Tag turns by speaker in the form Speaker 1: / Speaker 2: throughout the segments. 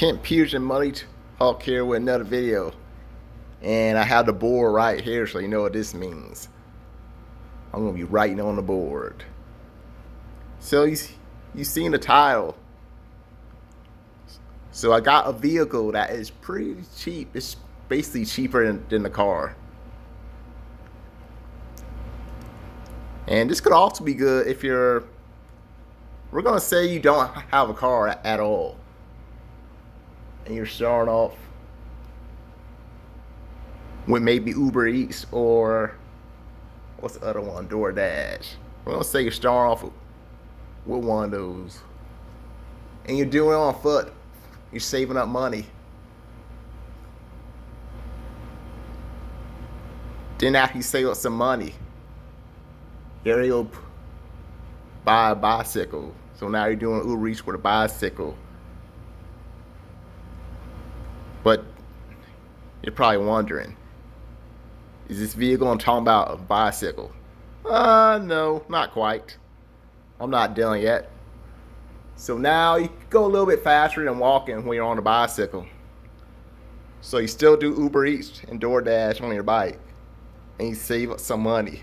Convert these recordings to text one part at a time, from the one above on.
Speaker 1: Kent Peterson Money Talk here with another video. And I have the board right here, so you know what this means. I'm going to be writing on the board. So you seen the title. So I got a vehicle that is pretty cheap. It's basically cheaper than the car. And this could also be good if we're going to say you don't have a car at all. And you're starting off with maybe Uber Eats or what's the other one? DoorDash. We're going to say you're starting off with one of those. And you're doing it on foot. You're saving up money. Then after you save up some money, you're able to buy a bicycle. So now you're doing Uber Eats with a bicycle. But you're probably wondering, is this vehicle I'm talking about a bicycle? No, not quite. I'm not done yet. So now you can go a little bit faster than walking when you're on a bicycle. So you still do Uber Eats and DoorDash on your bike. And you save up some money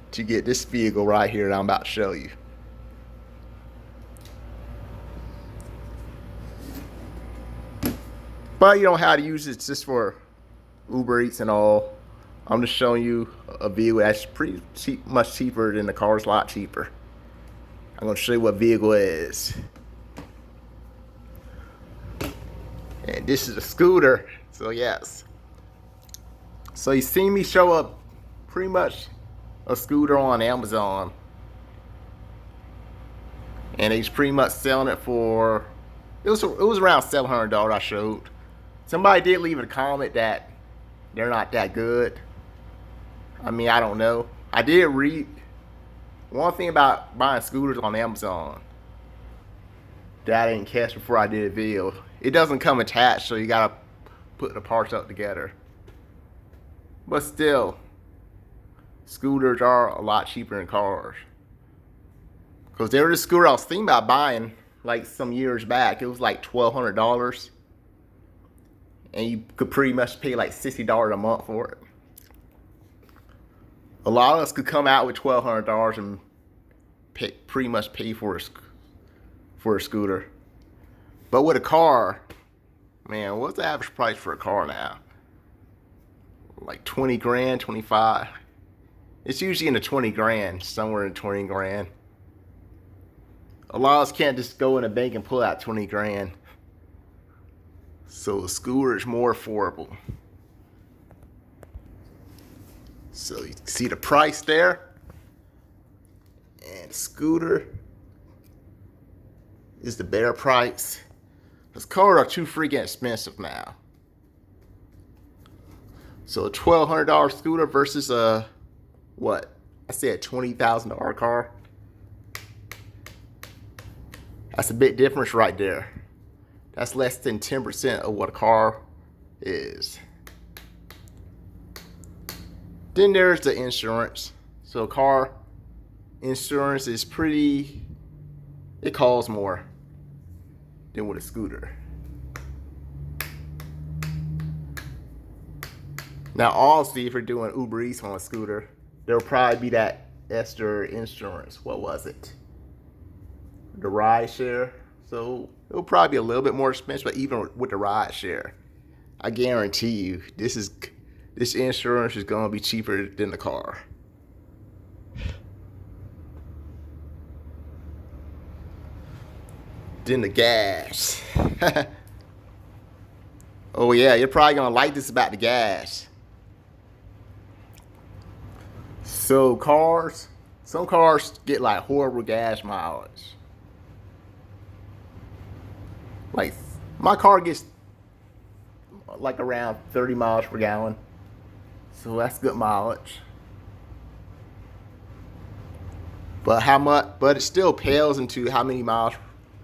Speaker 1: to get this vehicle right here that I'm about to show you. But you don't have to use it just for Uber Eats and all. I'm just showing you a vehicle that's pretty cheap, much cheaper than the car's a lot cheaper. I'm going to show you what vehicle it is. And this is a scooter, so yes. So you see me show up pretty much a scooter on Amazon. And he's pretty much selling it for, it was around $700 I showed. Somebody did leave a comment that they're not that good. I mean, I don't know. I did read one thing about buying scooters on Amazon that I didn't catch before I did a video. It doesn't come attached, so you gotta put the parts up together. But still, scooters are a lot cheaper than cars. Because there was a scooter I was thinking about buying like some years back. It was like $1,200. And you could pretty much pay like $60 a month for it. A lot of us could come out with $1,200 and pretty much pay for a scooter. But with a car, man, what's the average price for a car now? Like 20 grand, 25. It's usually in the 20 grand, somewhere in 20 grand. A lot of us can't just go in a bank and pull out 20 grand. So the scooter is more affordable. So you can see the price there. And the scooter is the better price. Because cars are too freaking expensive now. So a $1,200 scooter versus a, what? I said $20,000 car. That's a big difference right there. That's less than 10% of what a car is. Then there's the insurance. So car insurance is pretty, it costs more than with a scooter. Now obviously if you're doing Uber Eats on a scooter, there'll probably be that extra insurance. What was it? The ride share. So it'll probably be a little bit more expensive, but even with the ride share, I guarantee you this insurance is gonna be cheaper than the car. Then the gas. Oh yeah, you're probably gonna like this about the gas. So some cars get like horrible gas mileage. Like my car gets like around 30 miles per gallon. So that's good mileage. But but it still pales into how many miles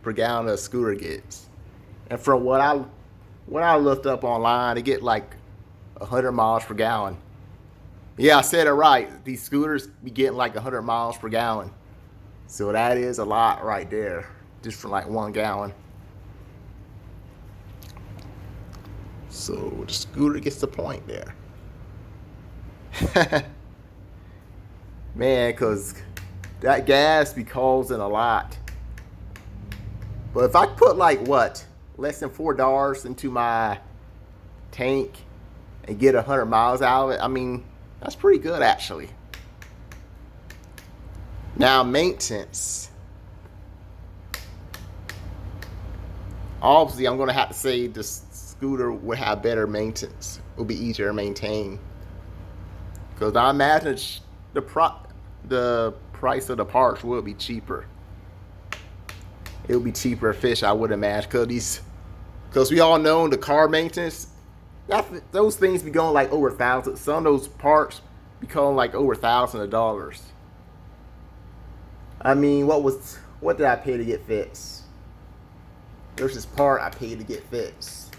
Speaker 1: per gallon a scooter gets. And from what I looked up online, they get like 100 miles per gallon. Yeah, I said it right. These scooters be getting like 100 miles per gallon. So that is a lot right there, just for like 1 gallon. So the scooter gets the point there. Man, because that gas be causing a lot. But if I put like what, less than $4 into my tank and get 100 miles out of it, I mean, that's pretty good actually. Now maintenance. Obviously, I'm gonna have to say the scooter would have better maintenance. It would be easier to maintain. Because I imagine the price of the parts will be cheaper. It would be cheaper fish, I would imagine, because we all know the car maintenance, those things be going like over $1,000. Some of those parts be going like over $1,000. I mean, what did I pay to get fixed? There's this part I paid to get fixed.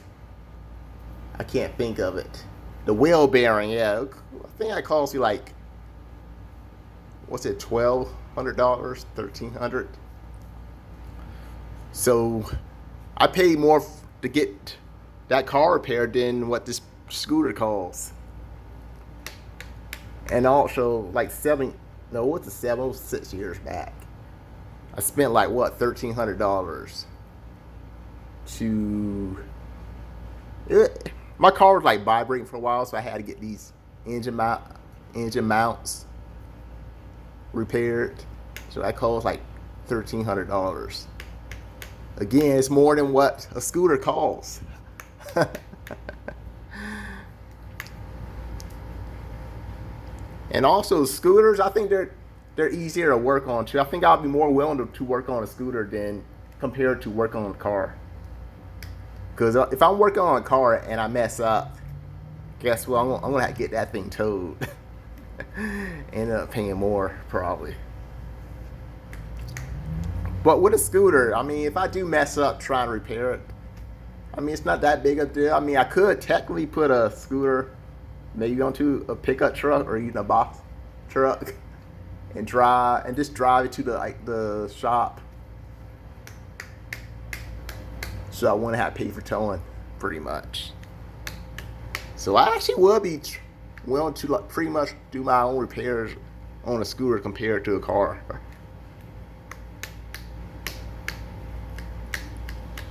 Speaker 1: I can't think of it. The wheel bearing, yeah. I think that cost you like, what's it, $1,200, $1,300. So I paid more to get that car repaired than what this scooter costs. And also, like 6 years back, I spent like what, $1,300 to it. My car was like vibrating for a while, so I had to get these engine mounts repaired. So that cost like $1,300. Again, it's more than what a scooter costs. And also scooters, I think they're easier to work on too. I think I'll be more willing to work on a scooter than compared to work on a car. Because if I'm working on a car and I mess up, guess what? I'm gonna have to get that thing towed. End up paying more probably. But with a scooter, I mean, if I do mess up trying to repair it, I mean, it's not that big a deal. I mean, I could technically put a scooter maybe onto a pickup truck or even a box truck and just drive it to the shop. So I wouldn't have to pay for towing, pretty much. So I actually would be willing to pretty much do my own repairs on a scooter compared to a car.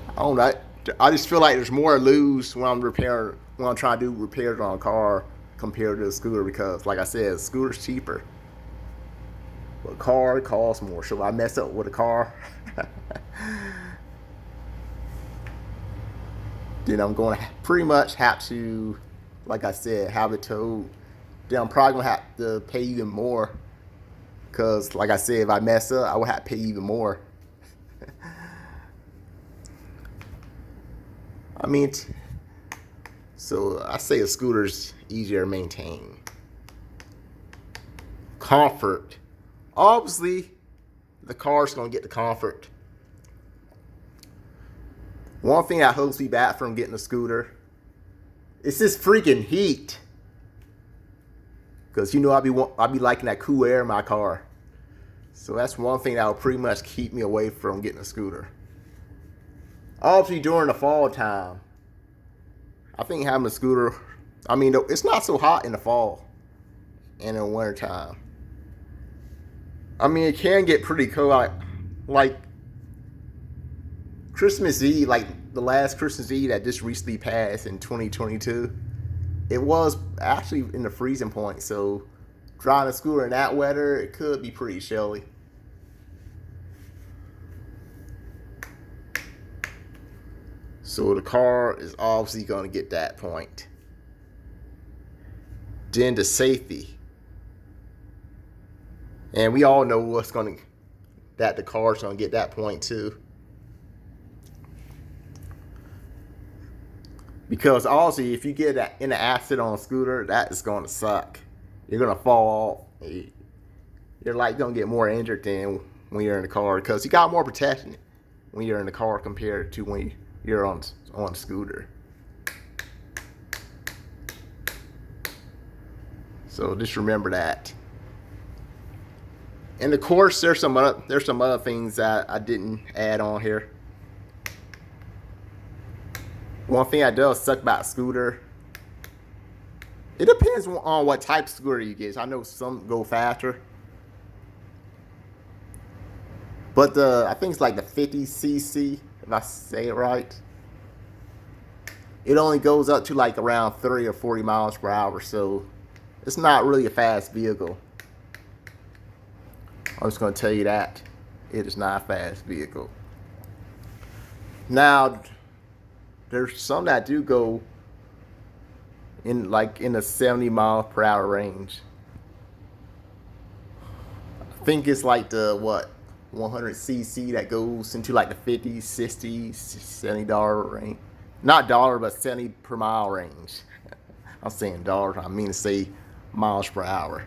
Speaker 1: I don't know. I just feel like there's more to lose when I'm trying to do repairs on a car compared to a scooter, because like I said, a scooter's cheaper. But a car costs more. So if I mess up with a car, then I'm going to pretty much have to, like I said, have it towed. Then I'm probably going to have to pay even more. Because like I said, if I mess up, I would have to pay even more. I mean, so I say a scooter's easier to maintain. Comfort. Obviously, the car's going to get the comfort. One thing that holds me back from getting a scooter, it's this freaking heat. Because you know I'll be liking that cool air in my car. So that's one thing that will pretty much keep me away from getting a scooter. Obviously during the fall time, I think having a scooter, I mean, it's not so hot in the fall and in the winter time. I mean, it can get pretty cold. Like Christmas Eve, like the last Christmas Eve that just recently passed in 2022, it was actually in the freezing point. So driving a scooter in that weather, it could be pretty chilly. So the car is obviously going to get that point. Then the safety. And we all know that the car's going to get that point too. Because obviously if you get in an accident on a scooter, that is going to suck. You're going to fall off. You're like going to get more injured than when you're in the car, because you got more protection when you're in the car compared to when you're on a scooter. So just remember that. And of course, there's some other things that I didn't add on here. One thing that does suck about a scooter, it depends on what type of scooter you get. I know some go faster, but I think it's like the 50cc, if I say it right. It only goes up to like around 30 or 40 miles per hour, so it's not really a fast vehicle. I'm just going to tell you that. It is not a fast vehicle. Now, there's some that do go in the 70 mile per hour range. I think it's like the 100cc that goes into like the 50, 60, $70 range. Not dollar, but 70 per mile range. I'm saying dollars, I mean to say miles per hour.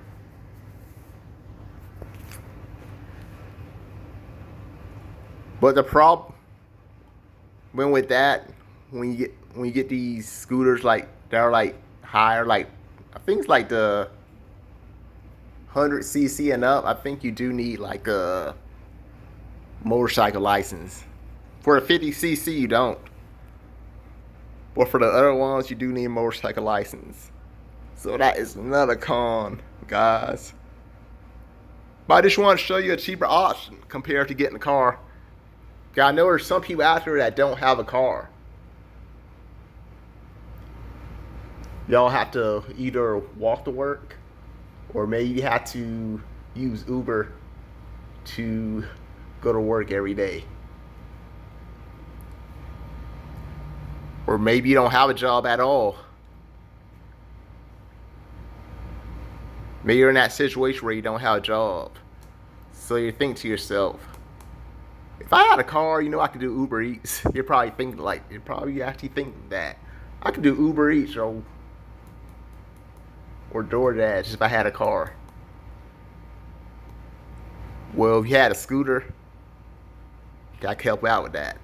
Speaker 1: But the problem with that, when you get these scooters like that are like higher, like I think it's like the 100cc and up, I think you do need like a motorcycle license. For a 50cc, you don't. But for the other ones, you do need a motorcycle license. So that is another con, guys. But I just want to show you a cheaper option compared to getting a car. I know there's some people out there that don't have a car. Y'all have to either walk to work, or maybe you have to use Uber to go to work every day. Or maybe you don't have a job at all. Maybe you're in that situation where you don't have a job. So you think to yourself, if I had a car, I could do Uber Eats. You're probably actually thinking that I could do Uber Eats or DoorDash if I had a car. Well, if you had a scooter, I could help you out with that.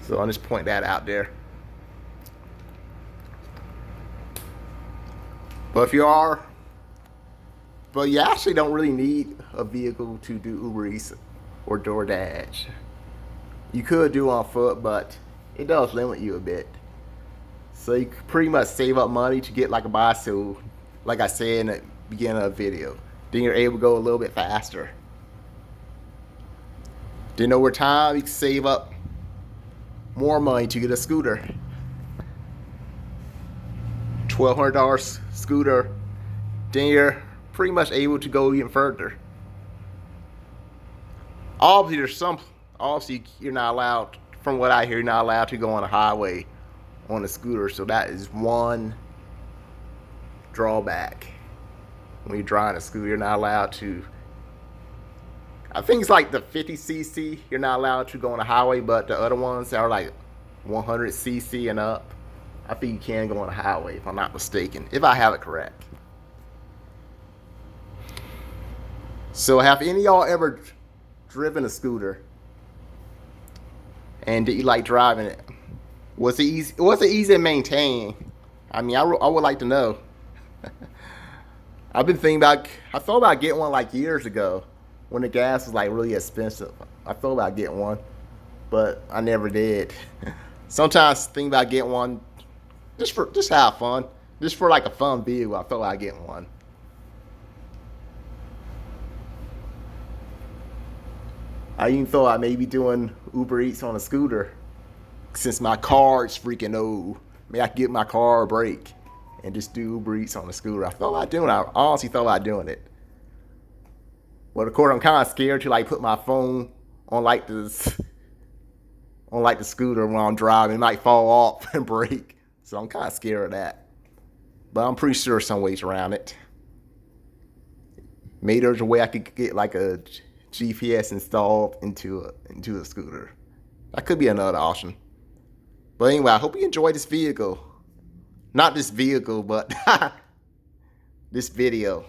Speaker 1: So I'll just point that out there. But you actually don't really need a vehicle to do Uber Eats or DoorDash. You could do on foot, but it does limit you a bit. So you could pretty much save up money to get like a bicycle, like I said in the beginning of the video. Then you're able to go a little bit faster. Then over time, you can save up more money to get a scooter. $1,200 scooter. Then you're pretty much able to go even further. Obviously you're not allowed, from what I hear, you're not allowed to go on a highway on a scooter. So that is one drawback. When you're driving a scooter, you're not allowed to. I think it's like the 50cc, you're not allowed to go on a highway, but the other ones that are like 100cc and up, I think you can go on a highway, if I'm not mistaken, if I have it correct. So have any of y'all ever driven a scooter? And did you like driving it? Was it easy to maintain? I mean, I would like to know. I thought about getting one like years ago when the gas was like really expensive. I thought about getting one, but I never did. Sometimes think about getting one just have fun. Just for like a fun vehicle, I thought about getting one. I even thought I may be doing Uber Eats on a scooter. Since my car is freaking old, maybe I could get my car a break and just do Uber Eats on a scooter. I honestly thought about doing it. But of course, I'm kind of scared to like put my phone on like the scooter when I'm driving. It might fall off and break. So I'm kind of scared of that. But I'm pretty sure some ways around it. Maybe there's a way I could get like a GPS installed into a scooter. That could be another option. But anyway, I hope you enjoyed this vehicle. Not this vehicle, but this video.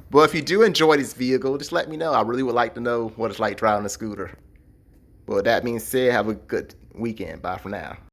Speaker 1: But if you do enjoy this vehicle, just let me know. I really would like to know what it's like driving a scooter. Well, that being said, have a good weekend. Bye for now.